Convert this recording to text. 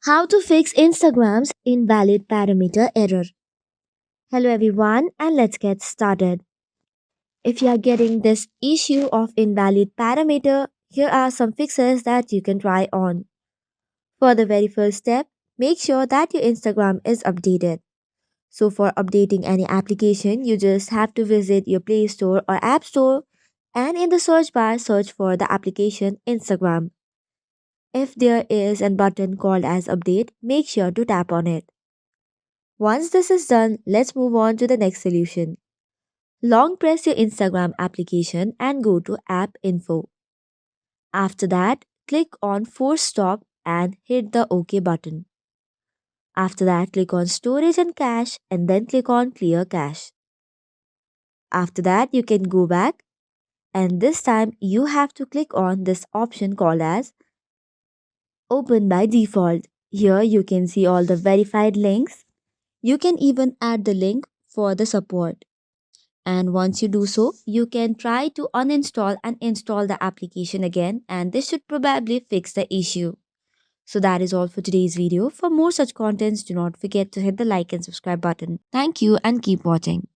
How to fix Instagram's invalid parameter error. Hello everyone, and let's get started. If you are getting this issue of invalid parameter, here are some fixes that you can try on. For the very first step, make sure that your Instagram is updated. So for updating any application, you just have to visit your Play Store or App Store and in the search bar search for the application Instagram. If there is a button called as update, make sure to tap on it. Once this is done, let's move on to the next solution. Long press your Instagram application and go to App Info. After that, click on Force Stop and hit the OK button. After that, click on Storage and Cache and then click on Clear Cache. After that, you can go back and this time you have to click on this option called as Open by Default. Here you can see all the verified links. You can even add the link for the support. And once you do so, you can try to uninstall and install the application again, and this should probably fix the issue. So that is all for today's video. For more such contents, do not forget to hit the like and subscribe button. Thank you and keep watching.